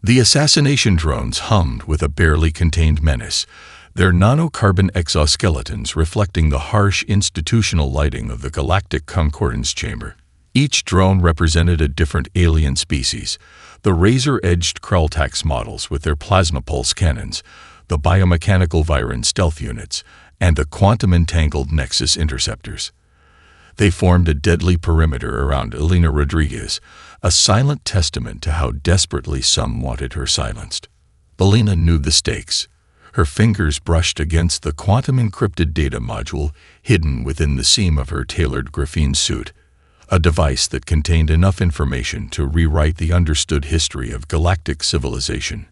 The assassination drones hummed with a barely contained menace, their nanocarbon exoskeletons reflecting the harsh institutional lighting of the Galactic concordance chamber. Each drone represented a different alien species: the razor-edged Krelltax models with their plasma pulse cannons, the biomechanical Viren stealth units, and the quantum-entangled Nexus interceptors. They formed a deadly perimeter around Elena Rodriguez, a silent testament to how desperately some wanted her silenced. Elena knew the stakes. Her fingers brushed against the quantum-encrypted data module hidden within the seam of her tailored graphene suit, a device that contained enough information to rewrite the understood history of galactic civilization.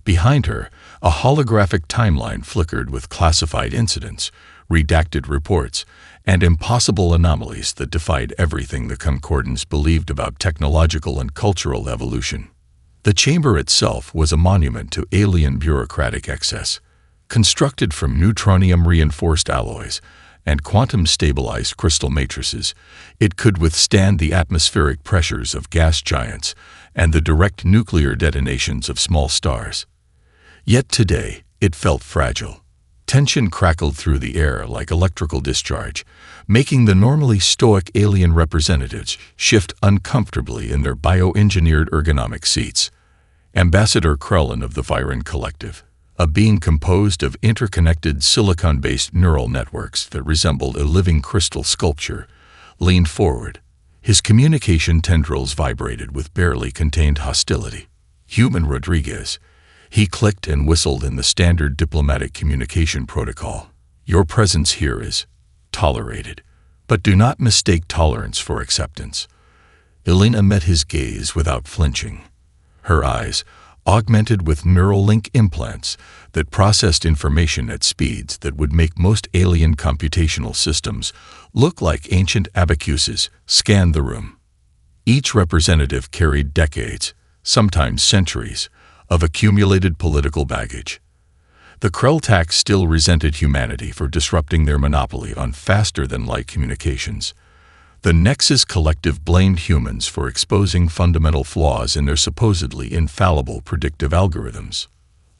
Behind her, a holographic timeline flickered with classified incidents, redacted reports, and impossible anomalies that defied everything the Concordance believed about technological and cultural evolution. The chamber itself was a monument to alien bureaucratic excess. Constructed from neutronium-reinforced alloys and quantum-stabilized crystal matrices, it could withstand the atmospheric pressures of gas giants and the direct nuclear detonations of small stars. Yet today, it felt fragile. Tension crackled through the air like electrical discharge, making the normally stoic alien representatives shift uncomfortably in their bioengineered ergonomic seats. Ambassador Krellin of the Viren Collective, a being composed of interconnected silicon-based neural networks that resembled a living crystal sculpture, leaned forward. His communication tendrils vibrated with barely contained hostility. "Human Rodriguez," he clicked and whistled in the standard diplomatic communication protocol. "Your presence here is tolerated, but do not mistake tolerance for acceptance." Elena met his gaze without flinching. Her eyes, augmented with neural link implants that processed information at speeds that would make most alien computational systems look like ancient abacuses, scanned the room. Each representative carried decades, sometimes centuries, of accumulated political baggage. The Krelltax still resented humanity for disrupting their monopoly on faster-than-light communications. The Nexus Collective blamed humans for exposing fundamental flaws in their supposedly infallible predictive algorithms.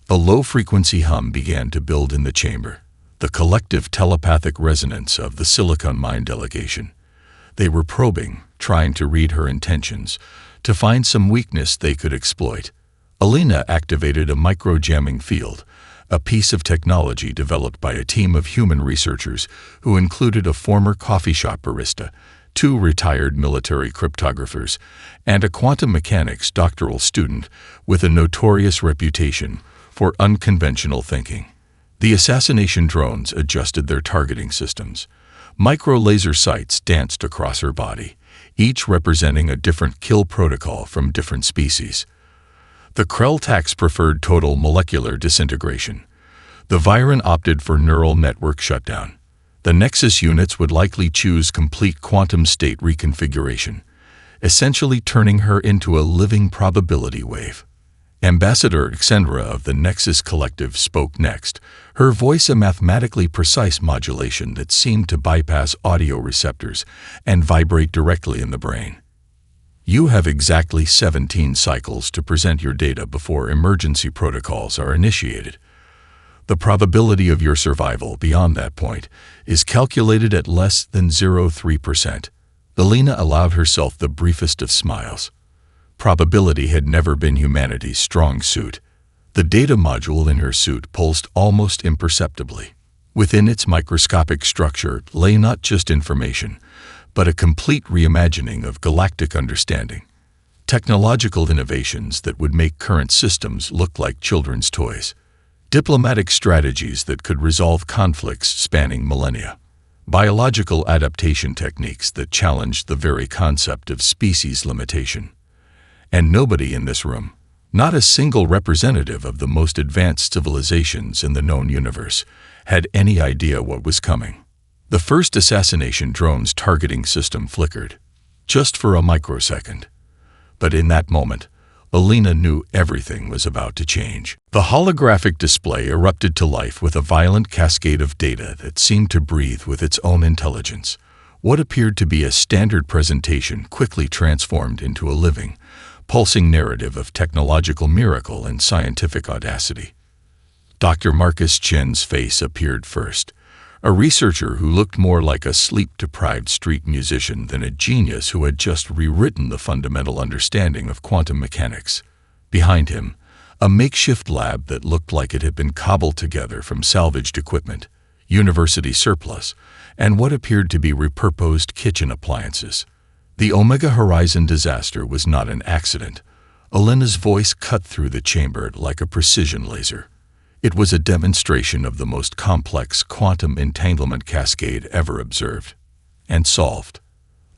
A low-frequency hum began to build in the chamber, the collective telepathic resonance of the Silicon Mind delegation. They were probing, trying to read her intentions, to find some weakness they could exploit. Elena activated a micro-jamming field, a piece of technology developed by a team of human researchers who included a former coffee shop barista, 2 retired military cryptographers, and a quantum mechanics doctoral student with a notorious reputation for unconventional thinking. The assassination drones adjusted their targeting systems. Micro-laser sights danced across her body, each representing a different kill protocol from different species. The Krelltax preferred total molecular disintegration. The Viren opted for neural network shutdown. The Nexus units would likely choose complete quantum state reconfiguration, essentially turning her into a living probability wave. Ambassador Xendra of the Nexus Collective spoke next, her voice a mathematically precise modulation that seemed to bypass audio receptors and vibrate directly in the brain. "You have exactly 17 cycles to present your data before emergency protocols are initiated. The probability of your survival beyond that point is calculated at less than 0.3%. Elena allowed herself the briefest of smiles. Probability had never been humanity's strong suit. The data module in her suit pulsed almost imperceptibly. Within its microscopic structure lay not just information, but a complete reimagining of galactic understanding. Technological innovations that would make current systems look like children's toys. Diplomatic strategies that could resolve conflicts spanning millennia. Biological adaptation techniques that challenged the very concept of species limitation. And nobody in this room, not a single representative of the most advanced civilizations in the known universe, had any idea what was coming. The first assassination drone's targeting system flickered, just for a microsecond. But in that moment, Elena knew everything was about to change. The holographic display erupted to life with a violent cascade of data that seemed to breathe with its own intelligence. What appeared to be a standard presentation quickly transformed into a living, pulsing narrative of technological miracle and scientific audacity. Dr. Marcus Chen's face appeared first, a researcher who looked more like a sleep-deprived street musician than a genius who had just rewritten the fundamental understanding of quantum mechanics. Behind him, a makeshift lab that looked like it had been cobbled together from salvaged equipment, university surplus, and what appeared to be repurposed kitchen appliances. The Omega Horizon disaster was not an accident. Elena's voice cut through the chamber like a precision laser. It was a demonstration of the most complex quantum entanglement cascade ever observed and solved.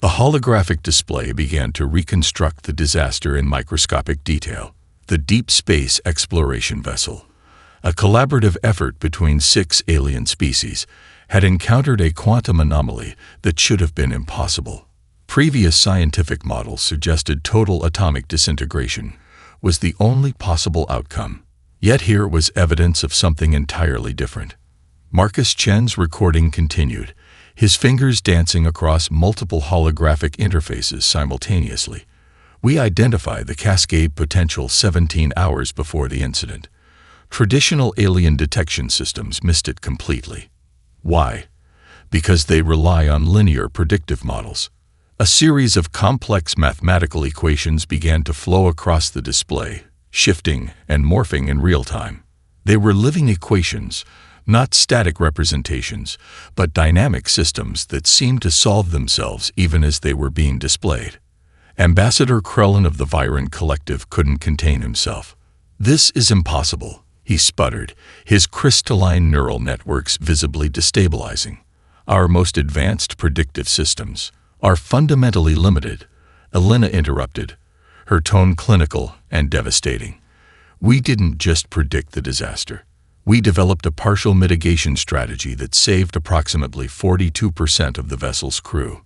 The holographic display began to reconstruct the disaster in microscopic detail. The Deep Space Exploration Vessel, a collaborative effort between 6 alien species, had encountered a quantum anomaly that should have been impossible. Previous scientific models suggested total atomic disintegration was the only possible outcome. Yet here was evidence of something entirely different. Marcus Chen's recording continued, his fingers dancing across multiple holographic interfaces simultaneously. We identify the cascade potential 17 hours before the incident. Traditional alien detection systems missed it completely. Why? Because they rely on linear predictive models. A series of complex mathematical equations began to flow across the display, shifting and morphing in real time. They were living equations, not static representations, but dynamic systems that seemed to solve themselves even as they were being displayed. Ambassador Krellin of the Viren Collective couldn't contain himself. "This is impossible," he sputtered, his crystalline neural networks visibly destabilizing. "Our most advanced predictive systems are fundamentally limited," Elena interrupted, her tone clinical and devastating. "We didn't just predict the disaster. We developed a partial mitigation strategy that saved approximately 42% of the vessel's crew,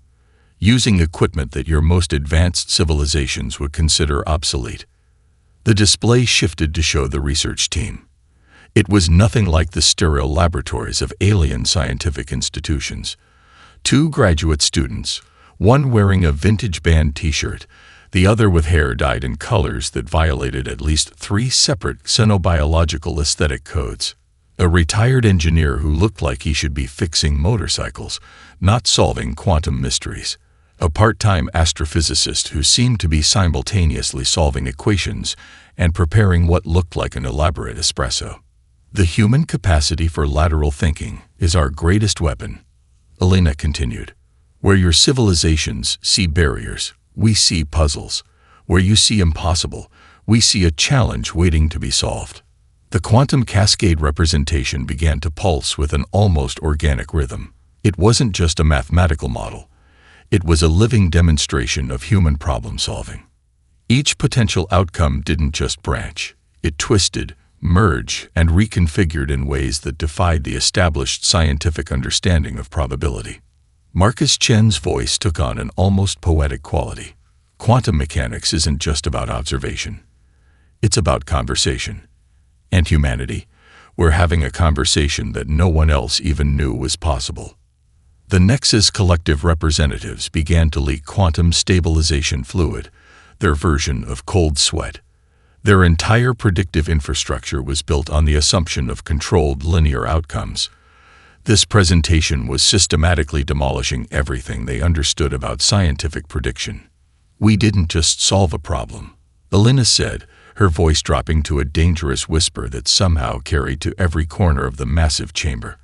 using equipment that your most advanced civilizations would consider obsolete." The display shifted to show the research team. It was nothing like the sterile laboratories of alien scientific institutions. 2 graduate students, one wearing a vintage band t-shirt, the other with hair dyed in colors that violated at least 3 separate xenobiological aesthetic codes. A retired engineer who looked like he should be fixing motorcycles, not solving quantum mysteries. A part-time astrophysicist who seemed to be simultaneously solving equations and preparing what looked like an elaborate espresso. "The human capacity for lateral thinking is our greatest weapon," Elena continued. "Where your civilizations see barriers, we see puzzles. Where you see impossible, we see a challenge waiting to be solved." The quantum cascade representation began to pulse with an almost organic rhythm. It wasn't just a mathematical model. It was a living demonstration of human problem-solving. Each potential outcome didn't just branch. It twisted, merged, and reconfigured in ways that defied the established scientific understanding of probability. Marcus Chen's voice took on an almost poetic quality. "Quantum mechanics isn't just about observation. It's about conversation. And humanity, we're having a conversation that no one else even knew was possible." The Nexus Collective representatives began to leak quantum stabilization fluid, their version of cold sweat. Their entire predictive infrastructure was built on the assumption of controlled linear outcomes. This presentation was systematically demolishing everything they understood about scientific prediction. "We didn't just solve a problem," Elena said, her voice dropping to a dangerous whisper that somehow carried to every corner of the massive chamber.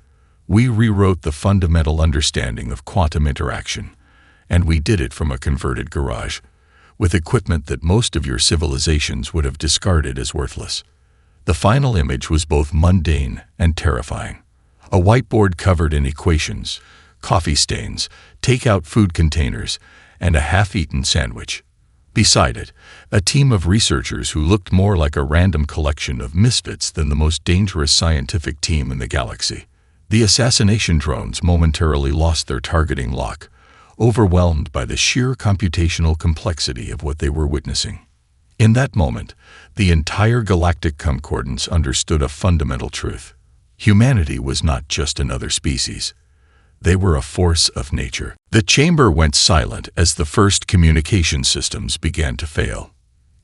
"We rewrote the fundamental understanding of quantum interaction, and we did it from a converted garage, with equipment that most of your civilizations would have discarded as worthless." The final image was both mundane and terrifying. A whiteboard covered in equations, coffee stains, take-out food containers, and a half-eaten sandwich. Beside it, a team of researchers who looked more like a random collection of misfits than the most dangerous scientific team in the galaxy. The assassination drones momentarily lost their targeting lock, overwhelmed by the sheer computational complexity of what they were witnessing. In that moment, the entire Galactic Concordance understood a fundamental truth. Humanity was not just another species. They were a force of nature. The chamber went silent as the first communication systems began to fail.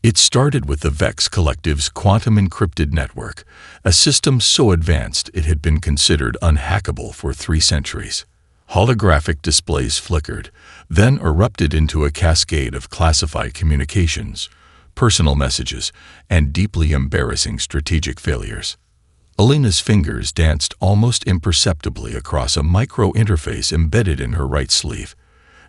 It started with the Vex Collective's quantum encrypted network, a system so advanced it had been considered unhackable for 3 centuries. Holographic displays flickered, then erupted into a cascade of classified communications, personal messages, and deeply embarrassing strategic failures. Alina's fingers danced almost imperceptibly across a micro-interface embedded in her right sleeve.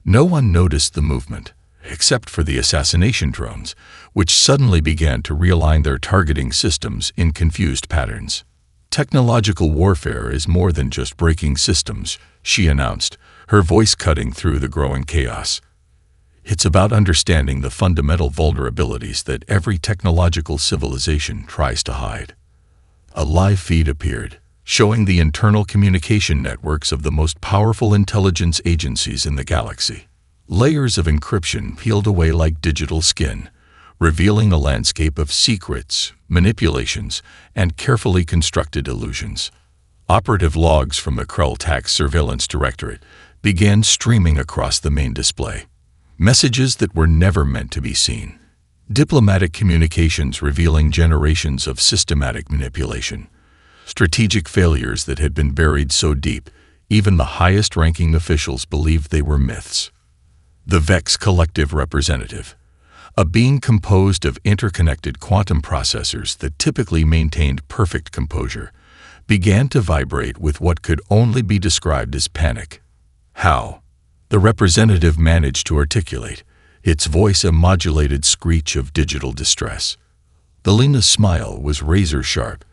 No one noticed the movement, except for the assassination drones, which suddenly began to realign their targeting systems in confused patterns. "Technological warfare is more than just breaking systems," she announced, her voice cutting through the growing chaos. "It's about understanding the fundamental vulnerabilities that every technological civilization tries to hide." A live feed appeared, showing the internal communication networks of the most powerful intelligence agencies in the galaxy. Layers of encryption peeled away like digital skin, revealing a landscape of secrets, manipulations, and carefully constructed illusions. Operative logs from the Krell-Tax Surveillance Directorate began streaming across the main display. Messages that were never meant to be seen. Diplomatic communications revealing generations of systematic manipulation. Strategic failures that had been buried so deep, even the highest-ranking officials believed they were myths. The Vex Collective Representative, a being composed of interconnected quantum processors that typically maintained perfect composure, began to vibrate with what could only be described as panic. How? The representative managed to articulate, its voice a modulated screech of digital distress. Alina's smile was razor-sharp.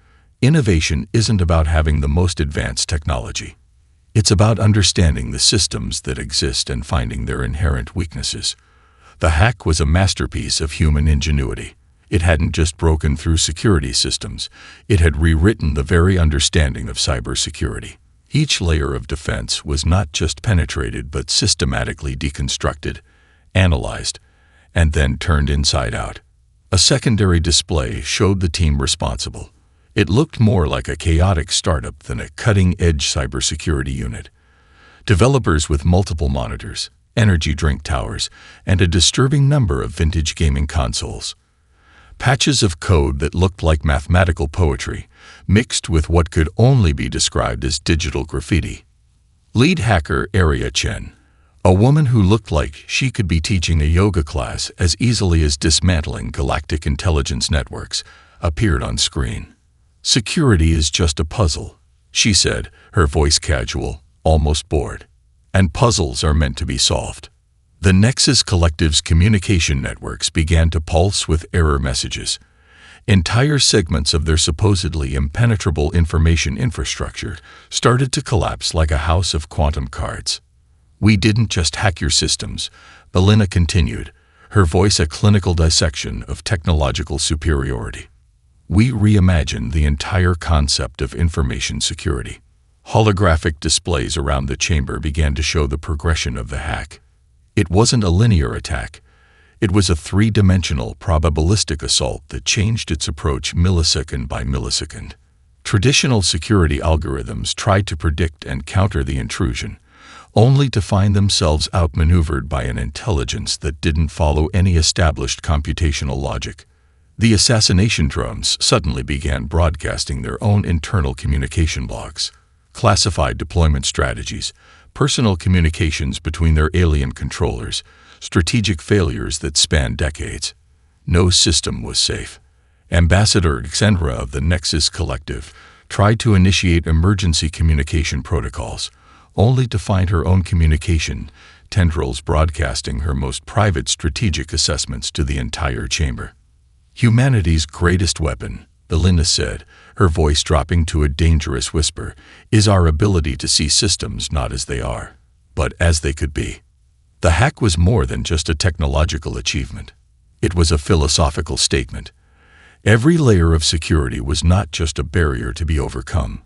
Innovation isn't about having the most advanced technology. It's about understanding the systems that exist and finding their inherent weaknesses. The hack was a masterpiece of human ingenuity. It hadn't just broken through security systems, it had rewritten the very understanding of cybersecurity. Each layer of defense was not just penetrated but systematically deconstructed, analyzed, and then turned inside out. A secondary display showed the team responsible. It looked more like a chaotic startup than a cutting-edge cybersecurity unit. Developers with multiple monitors, energy drink towers, and a disturbing number of vintage gaming consoles. Patches of code that looked like mathematical poetry, mixed with what could only be described as digital graffiti. Lead hacker Aria Chen, a woman who looked like she could be teaching a yoga class as easily as dismantling galactic intelligence networks, appeared on screen. "Security is just a puzzle," she said, her voice casual, almost bored. "And puzzles are meant to be solved." The Nexus Collective's communication networks began to pulse with error messages. Entire segments of their supposedly impenetrable information infrastructure started to collapse like a house of quantum cards. "We didn't just hack your systems," Alina continued, her voice a clinical dissection of technological superiority. "We reimagined the entire concept of information security." Holographic displays around the chamber began to show the progression of the hack. It wasn't a linear attack. It was a 3-dimensional probabilistic assault that changed its approach millisecond by millisecond. Traditional security algorithms tried to predict and counter the intrusion, only to find themselves outmaneuvered by an intelligence that didn't follow any established computational logic. The assassination drones suddenly began broadcasting their own internal communication logs, classified deployment strategies, personal communications between their alien controllers, strategic failures that spanned decades. No system was safe. Ambassador Xendra of the Nexus Collective tried to initiate emergency communication protocols, only to find her own communication tendrils broadcasting her most private strategic assessments to the entire chamber. "Humanity's greatest weapon," Alina said, her voice dropping to a dangerous whisper, "is our ability to see systems not as they are, but as they could be." The hack was more than just a technological achievement. It was a philosophical statement. Every layer of security was not just a barrier to be overcome,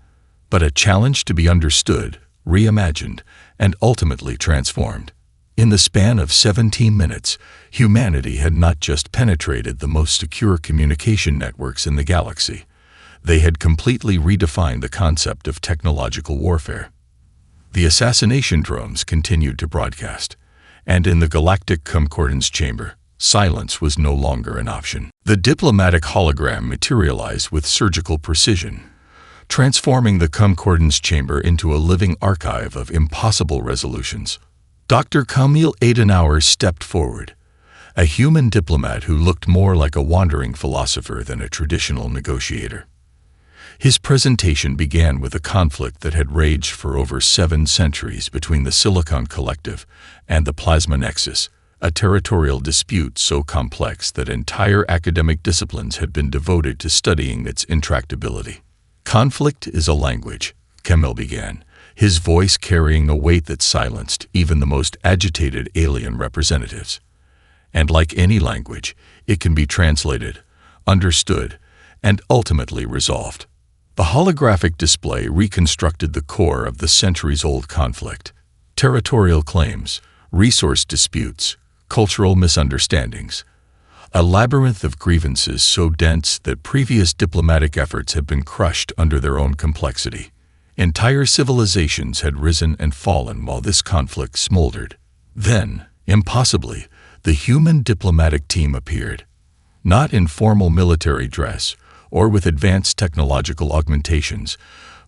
but a challenge to be understood, reimagined, and ultimately transformed. In the span of 17 minutes, humanity had not just penetrated the most secure communication networks in the galaxy. They had completely redefined the concept of technological warfare. The assassination drones continued to broadcast, and in the Galactic Concordance chamber, Silence was no longer an option. The diplomatic hologram materialized with surgical precision, transforming the concordance chamber into a living archive of impossible resolutions. Dr. Camille Adenauer stepped forward, a human diplomat who looked more like a wandering philosopher than a traditional negotiator. His presentation began with a conflict that had raged for over 7 centuries between the Silicon Collective and the Plasma Nexus, a territorial dispute so complex that entire academic disciplines had been devoted to studying its intractability. Conflict is a language, Camille began, his voice carrying a weight that silenced even the most agitated alien representatives. And like any language, it can be translated, understood, and ultimately resolved. The holographic display reconstructed the core of the centuries-old conflict: territorial claims, resource disputes, cultural misunderstandings, a labyrinth of grievances so dense that previous diplomatic efforts had been crushed under their own complexity. Entire civilizations had risen and fallen while this conflict smoldered. Then, impossibly, the human diplomatic team appeared, not in formal military dress or with advanced technological augmentations,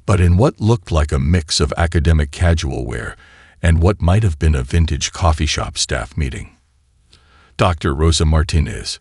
but in what looked like a mix of academic casual wear and what might have been a vintage coffee shop staff meeting. Dr. Rosa Martinez,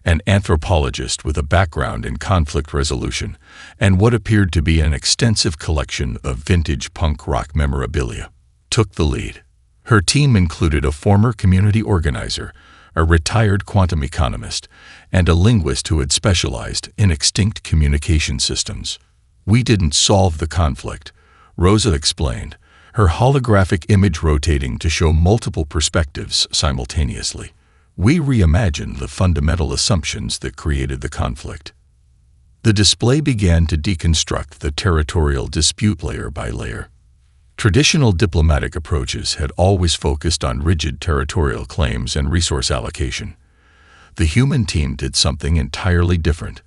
an anthropologist with a background in conflict resolution and what appeared to be an extensive collection of vintage punk rock memorabilia, took the lead. Her team included a former community organizer, a retired quantum economist, and a linguist who had specialized in extinct communication systems. "We didn't solve the conflict," Rosa explained, her holographic image rotating to show multiple perspectives simultaneously. "We reimagined the fundamental assumptions that created the conflict." The display began to deconstruct the territorial dispute layer by layer. Traditional diplomatic approaches had always focused on rigid territorial claims and resource allocation. The human team did something entirely different.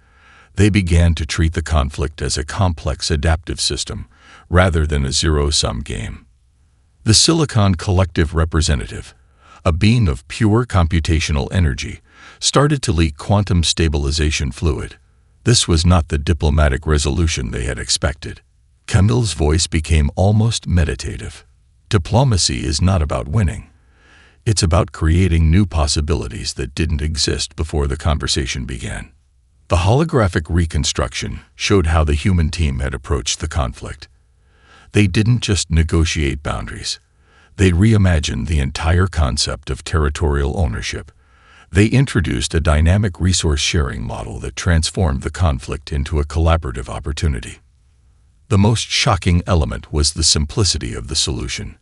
They began to treat the conflict as a complex adaptive system, rather than a zero-sum game. The Silicon Collective representative, a being of pure computational energy, started to leak quantum stabilization fluid. This was not the diplomatic resolution they had expected. Camille's voice became almost meditative. Diplomacy is not about winning. It's about creating new possibilities that didn't exist before the conversation began. The holographic reconstruction showed how the human team had approached the conflict. They didn't just negotiate boundaries. They reimagined the entire concept of territorial ownership. They introduced a dynamic resource sharing model that transformed the conflict into a collaborative opportunity. The most shocking element was the simplicity of the solution.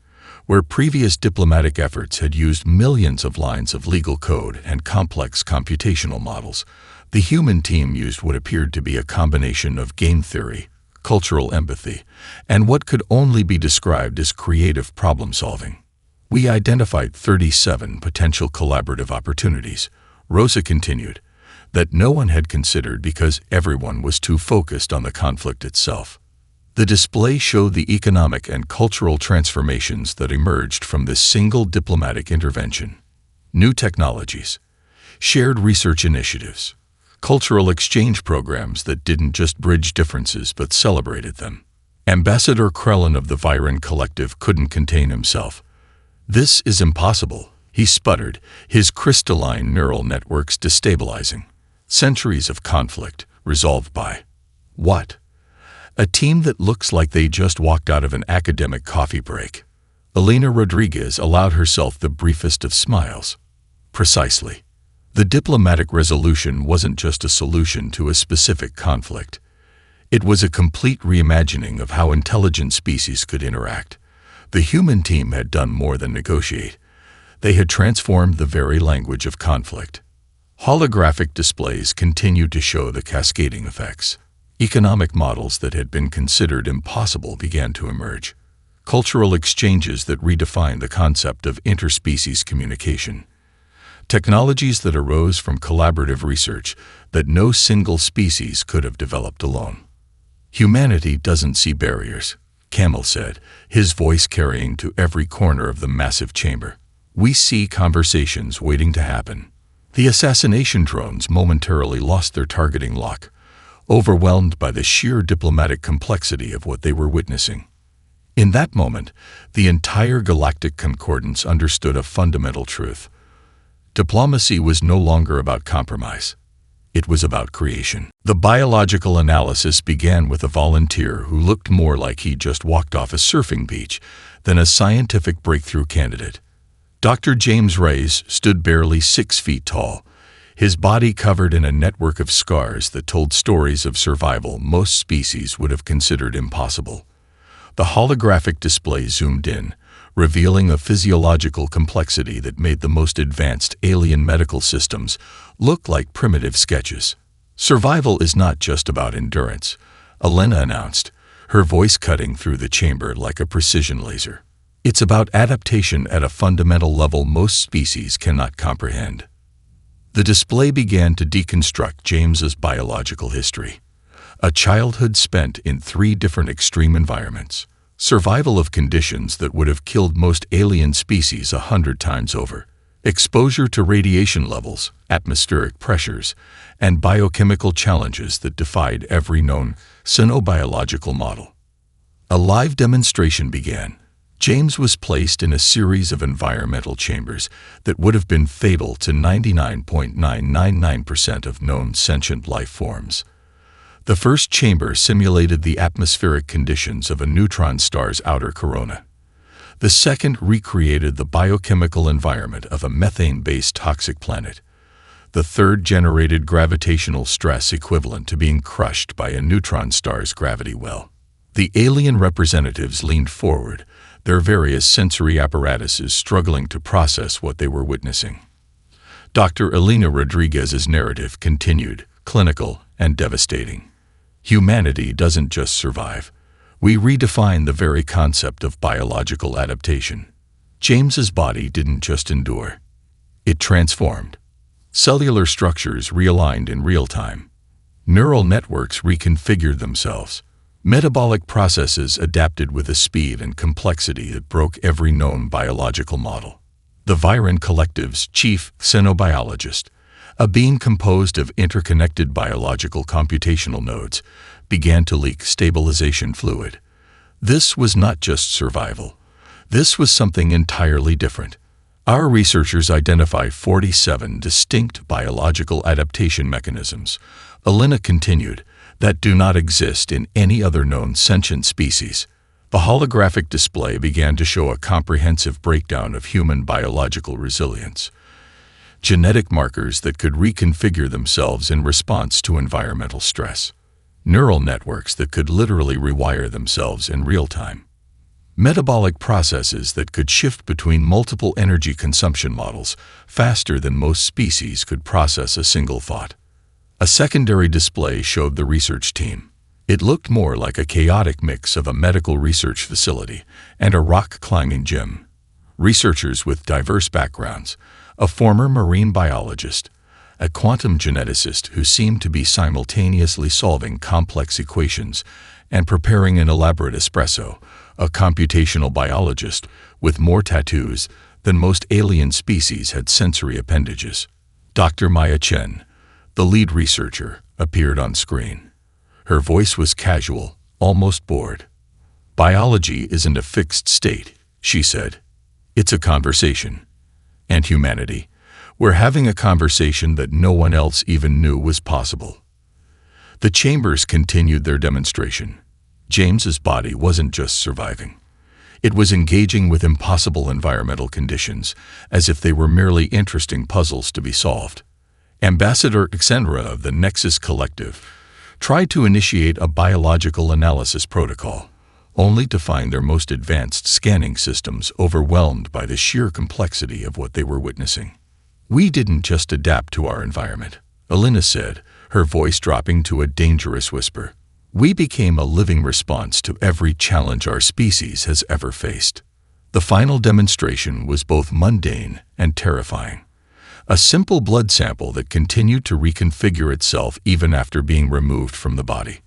Where previous diplomatic efforts had used millions of lines of legal code and complex computational models, the human team used what appeared to be a combination of game theory, cultural empathy, and what could only be described as creative problem-solving. "We identified 37 potential collaborative opportunities," Rosa continued, "that no one had considered because everyone was too focused on the conflict itself." The display showed the economic and cultural transformations that emerged from this single diplomatic intervention. New technologies, shared research initiatives, cultural exchange programs that didn't just bridge differences but celebrated them. Ambassador Krellin of the Viren Collective couldn't contain himself. "This is impossible," he sputtered, his crystalline neural networks destabilizing. "Centuries of conflict, resolved by what? A team that looks like they just walked out of an academic coffee break." Elena Rodriguez allowed herself the briefest of smiles. Precisely. The diplomatic resolution wasn't just a solution to a specific conflict. It was a complete reimagining of how intelligent species could interact. The human team had done more than negotiate. They had transformed the very language of conflict. Holographic displays continued to show the cascading effects. Economic models that had been considered impossible began to emerge. Cultural exchanges that redefined the concept of interspecies communication. Technologies that arose from collaborative research that no single species could have developed alone. "Humanity doesn't see barriers," Camille said, his voice carrying to every corner of the massive chamber. "We see conversations waiting to happen. The assassination drones momentarily lost their targeting lock, overwhelmed by the sheer diplomatic complexity of what they were witnessing. In that moment, the entire Galactic Concordance understood a fundamental truth. Diplomacy was no longer about compromise. It was about creation. The biological analysis began with a volunteer who looked more like he just walked off a surfing beach than a scientific breakthrough candidate. Dr. James Reyes stood barely 6 feet tall, his body covered in a network of scars that told stories of survival most species would have considered impossible. The holographic display zoomed in, revealing a physiological complexity that made the most advanced alien medical systems look like primitive sketches. Survival is not just about endurance, Elena announced, her voice cutting through the chamber like a precision laser. It's about adaptation at a fundamental level most species cannot comprehend. The display began to deconstruct James's biological history. A childhood spent in 3 different extreme environments. Survival of conditions that would have killed most alien species 100 times over. Exposure to radiation levels, atmospheric pressures, and biochemical challenges that defied every known xenobiological model. A live demonstration began. James was placed in a series of environmental chambers that would have been fatal to 99.999% of known sentient life forms. The first chamber simulated the atmospheric conditions of a neutron star's outer corona. The second recreated the biochemical environment of a methane-based toxic planet. The third generated gravitational stress equivalent to being crushed by a neutron star's gravity well. The alien representatives leaned forward, their various sensory apparatuses struggling to process what they were witnessing. Dr. Elena Rodriguez's narrative continued, clinical and devastating. Humanity doesn't just survive. We redefine the very concept of biological adaptation. James's body didn't just endure. It transformed. Cellular structures realigned in real time. Neural networks reconfigured themselves. Metabolic processes adapted with a speed and complexity that broke every known biological model. The Viren Collective's chief xenobiologist, a being composed of interconnected biological computational nodes, began to leak stabilization fluid. This was not just survival. This was something entirely different. Our researchers identify 47 distinct biological adaptation mechanisms, Elena continued, that do not exist in any other known sentient species. The holographic display began to show a comprehensive breakdown of human biological resilience. Genetic markers that could reconfigure themselves in response to environmental stress. Neural networks that could literally rewire themselves in real time. Metabolic processes that could shift between multiple energy consumption models faster than most species could process a single thought. A secondary display showed the research team. It looked more like a chaotic mix of a medical research facility and a rock-climbing gym. Researchers with diverse backgrounds, a former marine biologist, a quantum geneticist who seemed to be simultaneously solving complex equations and preparing an elaborate espresso, a computational biologist with more tattoos than most alien species had sensory appendages. Dr. Maya Chen, the lead researcher, appeared on screen. Her voice was casual, almost bored. "Biology isn't a fixed state," she said. "It's a conversation. And humanity, we're having a conversation that no one else even knew was possible." The chambers continued their demonstration. James's body wasn't just surviving. It was engaging with impossible environmental conditions, as if they were merely interesting puzzles to be solved. Ambassador Xenra of the Nexus Collective tried to initiate a biological analysis protocol, only to find their most advanced scanning systems overwhelmed by the sheer complexity of what they were witnessing. "We didn't just adapt to our environment," Elena said, her voice dropping to a dangerous whisper. "We became a living response to every challenge our species has ever faced." The final demonstration was both mundane and terrifying. A simple blood sample that continued to reconfigure itself even after being removed from the body.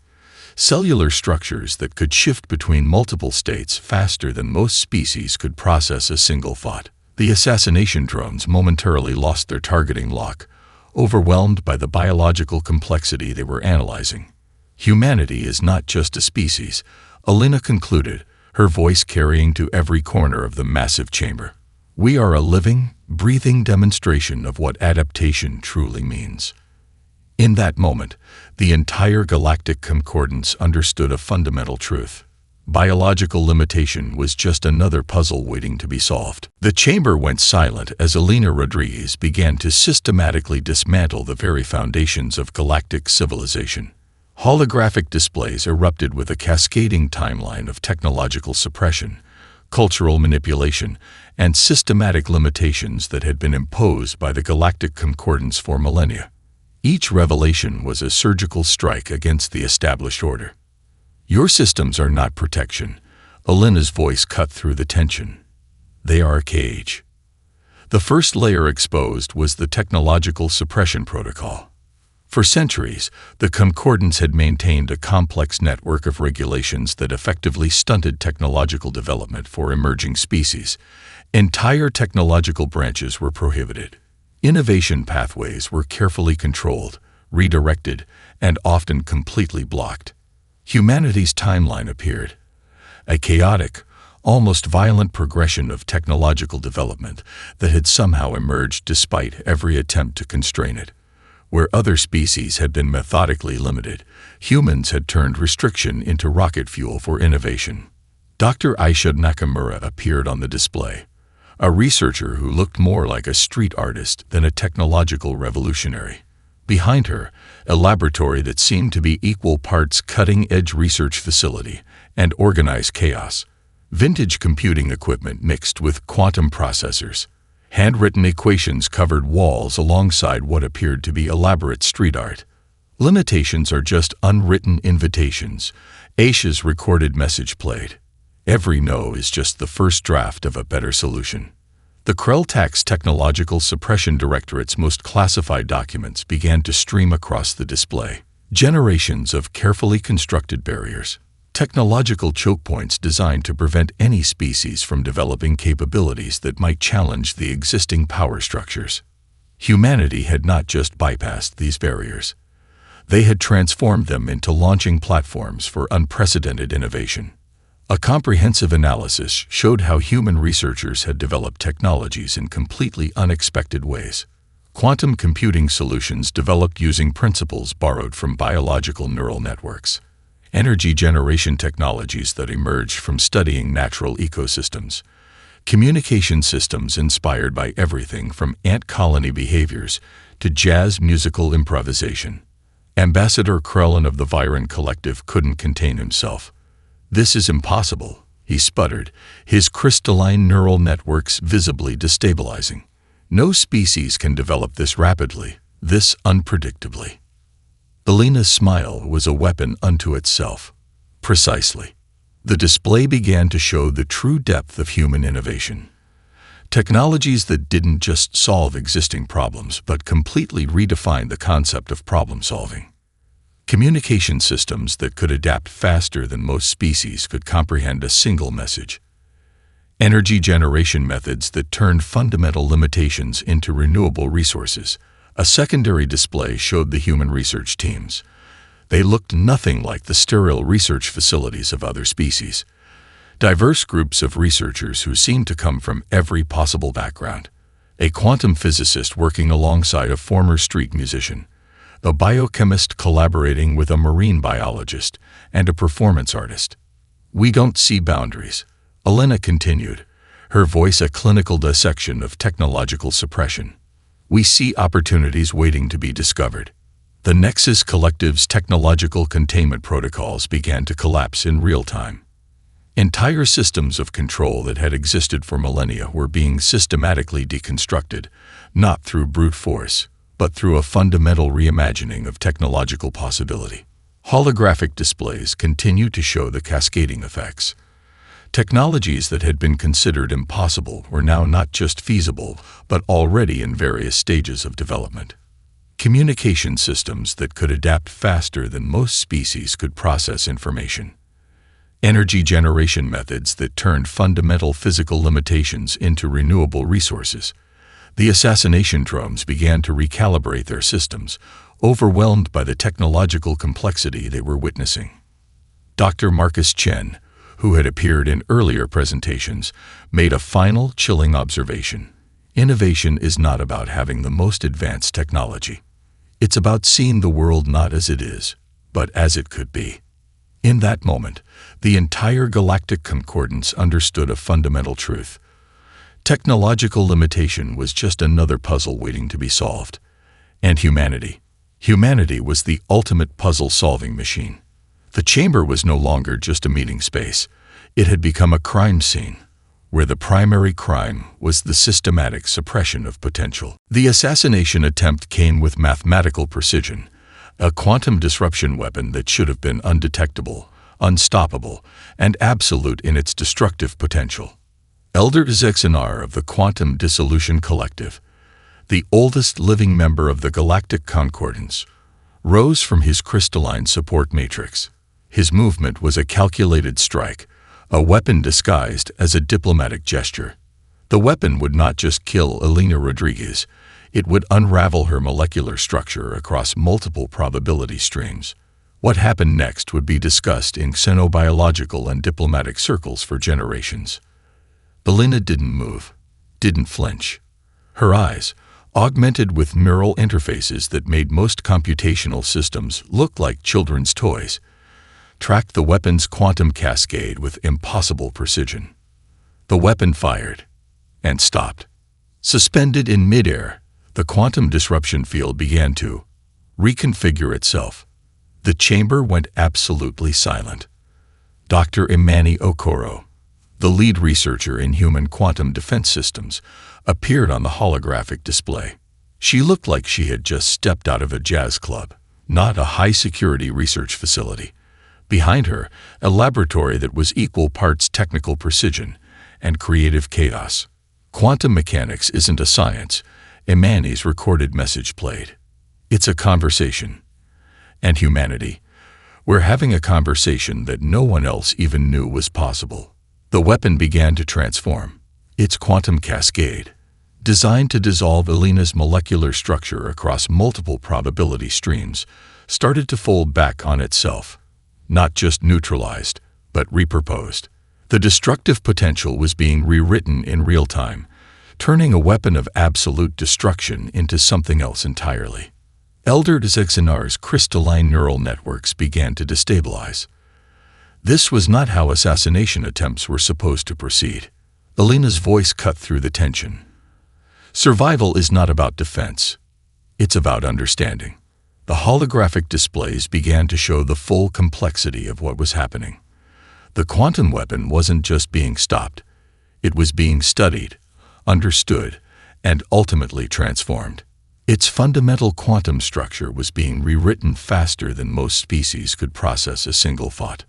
Cellular structures that could shift between multiple states faster than most species could process a single thought. The assassination drones momentarily lost their targeting lock, overwhelmed by the biological complexity they were analyzing. Humanity is not just a species, Alina concluded, her voice carrying to every corner of the massive chamber. We are a living, breathing demonstration of what adaptation truly means. In that moment, the entire Galactic Concordance understood a fundamental truth. Biological limitation was just another puzzle waiting to be solved. The chamber went silent as Alina Rodriguez began to systematically dismantle the very foundations of galactic civilization. Holographic displays erupted with a cascading timeline of technological suppression, cultural manipulation, and systematic limitations that had been imposed by the Galactic Concordance for millennia. Each revelation was a surgical strike against the established order. Your systems are not protection. Alina's voice cut through the tension. They are a cage. The first layer exposed was the technological suppression protocol. For centuries, the Concordance had maintained a complex network of regulations that effectively stunted technological development for emerging species. Entire technological branches were prohibited. Innovation pathways were carefully controlled, redirected, and often completely blocked. Humanity's timeline appeared, a chaotic, almost violent progression of technological development that had somehow emerged despite every attempt to constrain it. Where other species had been methodically limited, humans had turned restriction into rocket fuel for innovation. Dr. Aisha Nakamura appeared on the display, a researcher who looked more like a street artist than a technological revolutionary. Behind her, a laboratory that seemed to be equal parts cutting-edge research facility and organized chaos. Vintage computing equipment mixed with quantum processors. Handwritten equations covered walls alongside what appeared to be elaborate street art. Limitations are just unwritten invitations. Aisha's recorded message played. Every no is just the first draft of a better solution. The Krell-Tax Technological Suppression Directorate's most classified documents began to stream across the display. Generations of carefully constructed barriers. Technological choke points designed to prevent any species from developing capabilities that might challenge the existing power structures. Humanity had not just bypassed these barriers. They had transformed them into launching platforms for unprecedented innovation. A comprehensive analysis showed how human researchers had developed technologies in completely unexpected ways. Quantum computing solutions developed using principles borrowed from biological neural networks. Energy generation technologies that emerged from studying natural ecosystems. Communication systems inspired by everything from ant colony behaviors to jazz musical improvisation. Ambassador Krellin of the Viren Collective couldn't contain himself. "This is impossible," he sputtered, his crystalline neural networks visibly destabilizing. "No species can develop this rapidly, this unpredictably." Alina's smile was a weapon unto itself. Precisely. The display began to show the true depth of human innovation. Technologies that didn't just solve existing problems but completely redefined the concept of problem solving. Communication systems that could adapt faster than most species could comprehend a single message. Energy generation methods that turned fundamental limitations into renewable resources. A secondary display showed the human research teams. They looked nothing like the sterile research facilities of other species. Diverse groups of researchers who seemed to come from every possible background. A quantum physicist working alongside a former street musician. A biochemist collaborating with a marine biologist, and a performance artist. "We don't see boundaries," Alina continued, her voice a clinical dissection of technological suppression. "We see opportunities waiting to be discovered." The Nexus Collective's technological containment protocols began to collapse in real time. Entire systems of control that had existed for millennia were being systematically deconstructed, not through brute force, but through a fundamental reimagining of technological possibility. Holographic displays continue to show the cascading effects. Technologies that had been considered impossible were now not just feasible, but already in various stages of development. Communication systems that could adapt faster than most species could process information. Energy generation methods that turned fundamental physical limitations into renewable resources. The assassination drones began to recalibrate their systems, overwhelmed by the technological complexity they were witnessing. Dr. Marcus Chen, who had appeared in earlier presentations, made a final, chilling observation. Innovation is not about having the most advanced technology. It's about seeing the world not as it is, but as it could be. In that moment, the entire Galactic Concordance understood a fundamental truth. Technological limitation was just another puzzle waiting to be solved. And humanity. Humanity was the ultimate puzzle-solving machine. The chamber was no longer just a meeting space. It had become a crime scene, where the primary crime was the systematic suppression of potential. The assassination attempt came with mathematical precision, a quantum disruption weapon that should have been undetectable, unstoppable, and absolute in its destructive potential. Elder Zexanar of the Quantum Dissolution Collective, the oldest living member of the Galactic Concordance, rose from his crystalline support matrix. His movement was a calculated strike, a weapon disguised as a diplomatic gesture. The weapon would not just kill Elena Rodriguez, it would unravel her molecular structure across multiple probability streams. What happened next would be discussed in xenobiological and diplomatic circles for generations. Elena didn't move, didn't flinch. Her eyes, augmented with neural interfaces that made most computational systems look like children's toys, tracked the weapon's quantum cascade with impossible precision. The weapon fired and stopped. Suspended in midair, the quantum disruption field began to reconfigure itself. The chamber went absolutely silent. Dr. Imani Okoro, the lead researcher in human quantum defense systems, appeared on the holographic display. She looked like she had just stepped out of a jazz club, not a high-security research facility. Behind her, a laboratory that was equal parts technical precision and creative chaos. Quantum mechanics isn't a science, Imani's recorded message played. It's a conversation. And humanity. We're having a conversation that no one else even knew was possible. The weapon began to transform. Its quantum cascade, designed to dissolve Elena's molecular structure across multiple probability streams, started to fold back on itself. Not just neutralized, but repurposed. The destructive potential was being rewritten in real time, turning a weapon of absolute destruction into something else entirely. Elder Zexanar's crystalline neural networks began to destabilize. This was not how assassination attempts were supposed to proceed. Elena's voice cut through the tension. Survival is not about defense. It's about understanding. The holographic displays began to show the full complexity of what was happening. The quantum weapon wasn't just being stopped. It was being studied, understood, and ultimately transformed. Its fundamental quantum structure was being rewritten faster than most species could process a single thought.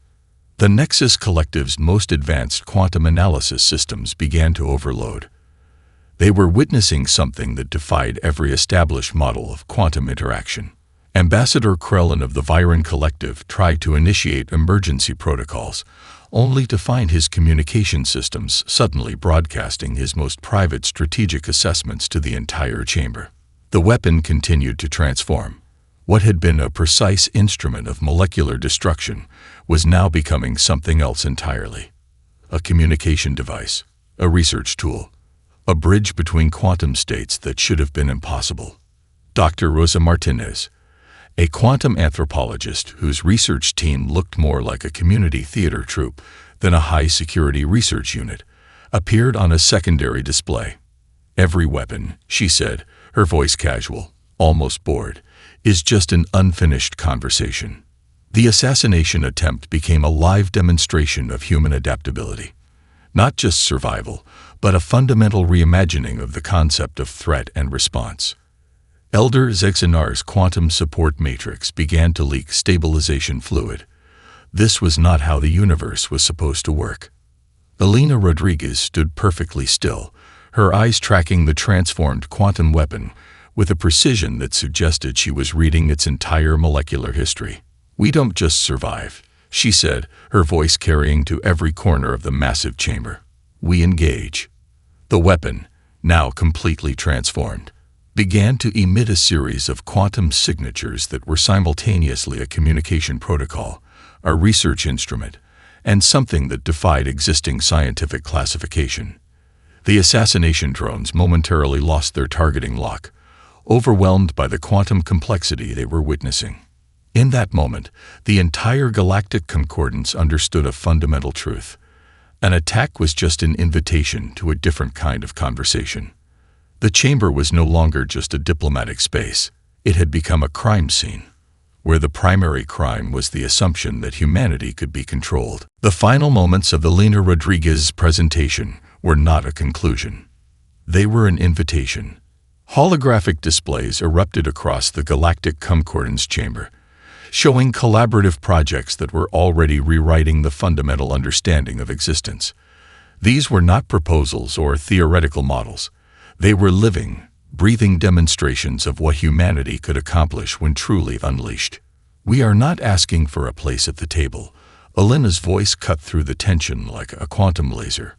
The Nexus Collective's most advanced quantum analysis systems began to overload. They were witnessing something that defied every established model of quantum interaction. Ambassador Krellin of the Viren Collective tried to initiate emergency protocols, only to find his communication systems suddenly broadcasting his most private strategic assessments to the entire chamber. The weapon continued to transform. What had been a precise instrument of molecular destruction was now becoming something else entirely. A communication device, a research tool, a bridge between quantum states that should have been impossible. Dr. Rosa Martinez, a quantum anthropologist whose research team looked more like a community theater troupe than a high-security research unit, appeared on a secondary display. Every weapon, she said, her voice casual, almost bored, is just an unfinished conversation. The assassination attempt became a live demonstration of human adaptability. Not just survival, but a fundamental reimagining of the concept of threat and response. Elder Zexanar's quantum support matrix began to leak stabilization fluid. This was not how the universe was supposed to work. Elena Rodriguez stood perfectly still, her eyes tracking the transformed quantum weapon with a precision that suggested she was reading its entire molecular history. "We don't just survive," she said, her voice carrying to every corner of the massive chamber. "We engage." The weapon, now completely transformed, began to emit a series of quantum signatures that were simultaneously a communication protocol, a research instrument, and something that defied existing scientific classification. The assassination drones momentarily lost their targeting lock, overwhelmed by the quantum complexity they were witnessing. In that moment, the entire galactic concordance understood a fundamental truth. An attack was just an invitation to a different kind of conversation. The chamber was no longer just a diplomatic space. It had become a crime scene, where the primary crime was the assumption that humanity could be controlled. The final moments of Elena Rodriguez's presentation were not a conclusion. They were an invitation. Holographic displays erupted across the galactic concordance chamber, showing collaborative projects that were already rewriting the fundamental understanding of existence. These were not proposals or theoretical models. They were living, breathing demonstrations of what humanity could accomplish when truly unleashed. "We are not asking for a place at the table." Elena's voice cut through the tension like a quantum laser.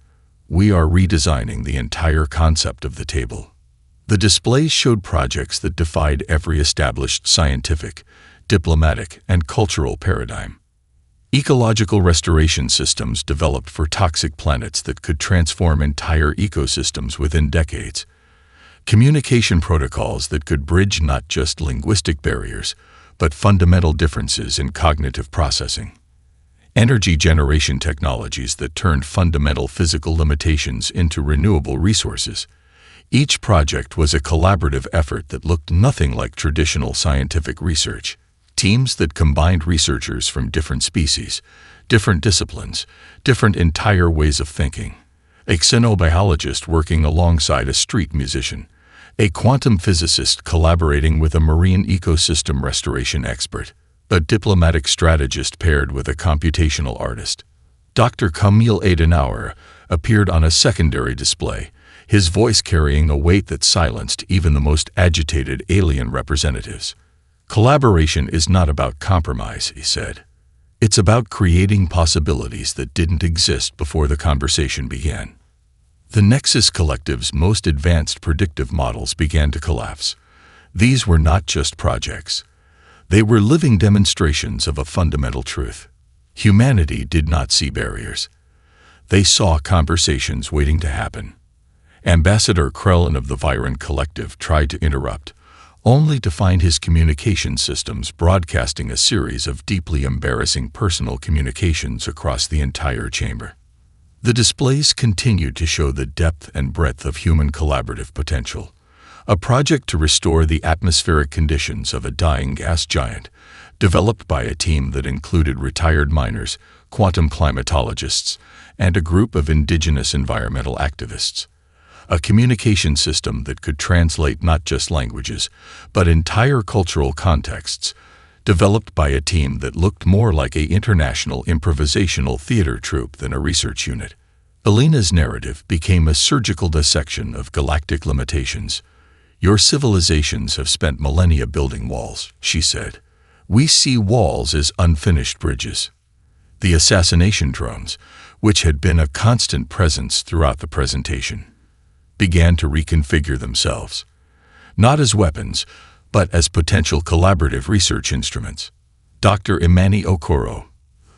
"We are redesigning the entire concept of the table." The displays showed projects that defied every established scientific, diplomatic, and cultural paradigm. Ecological restoration systems developed for toxic planets that could transform entire ecosystems within decades. Communication protocols that could bridge not just linguistic barriers, but fundamental differences in cognitive processing. Energy generation technologies that turned fundamental physical limitations into renewable resources. Each project was a collaborative effort that looked nothing like traditional scientific research. Teams that combined researchers from different species, different disciplines, different entire ways of thinking. A xenobiologist working alongside a street musician. A quantum physicist collaborating with a marine ecosystem restoration expert. A diplomatic strategist paired with a computational artist. Dr. Camille Adenauer appeared on a secondary display, his voice carrying a weight that silenced even the most agitated alien representatives. "Collaboration is not about compromise," he said. "It's about creating possibilities that didn't exist before the conversation began." The Nexus Collective's most advanced predictive models began to collapse. These were not just projects. They were living demonstrations of a fundamental truth. Humanity did not see barriers. They saw conversations waiting to happen. Ambassador Krellin of the Viren Collective tried to interrupt, only to find his communication systems broadcasting a series of deeply embarrassing personal communications across the entire chamber. The displays continued to show the depth and breadth of human collaborative potential. A project to restore the atmospheric conditions of a dying gas giant, developed by a team that included retired miners, quantum climatologists, and a group of indigenous environmental activists. A communication system that could translate not just languages, but entire cultural contexts, developed by a team that looked more like an international improvisational theater troupe than a research unit. Elena's narrative became a surgical dissection of galactic limitations. "Your civilizations have spent millennia building walls," she said. "We see walls as unfinished bridges." The assassination drones, which had been a constant presence throughout the presentation, began to reconfigure themselves, not as weapons, but as potential collaborative research instruments. Dr. Imani Okoro,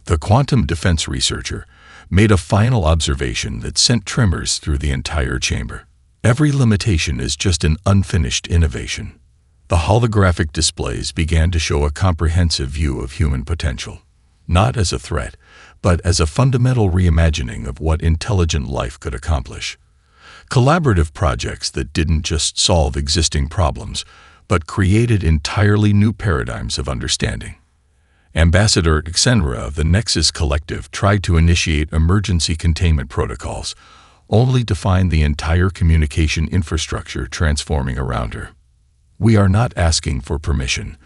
the quantum defense researcher, made a final observation that sent tremors through the entire chamber. Every limitation is just an unfinished innovation. The holographic displays began to show a comprehensive view of human potential, not as a threat, but as a fundamental reimagining of what intelligent life could accomplish. Collaborative projects that didn't just solve existing problems, but created entirely new paradigms of understanding. Ambassador Xenra of the Nexus Collective tried to initiate emergency containment protocols, only to find the entire communication infrastructure transforming around her. "We are not asking for permission."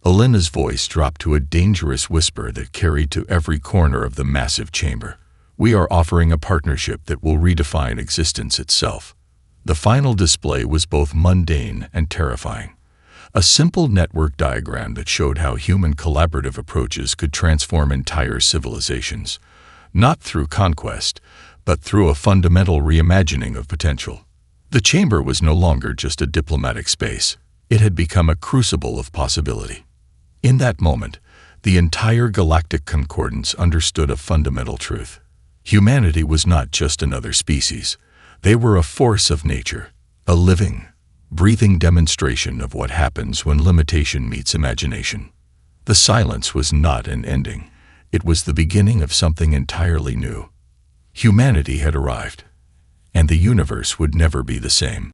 Elena's voice dropped to a dangerous whisper that carried to every corner of the massive chamber. "We are offering a partnership that will redefine existence itself." The final display was both mundane and terrifying. A simple network diagram that showed how human collaborative approaches could transform entire civilizations, not through conquest, but through a fundamental reimagining of potential. The chamber was no longer just a diplomatic space. It had become a crucible of possibility. In that moment, the entire Galactic Concordance understood a fundamental truth. Humanity was not just another species. They were a force of nature, a living, breathing demonstration of what happens when limitation meets imagination. The silence was not an ending. It was the beginning of something entirely new. Humanity had arrived, and the universe would never be the same.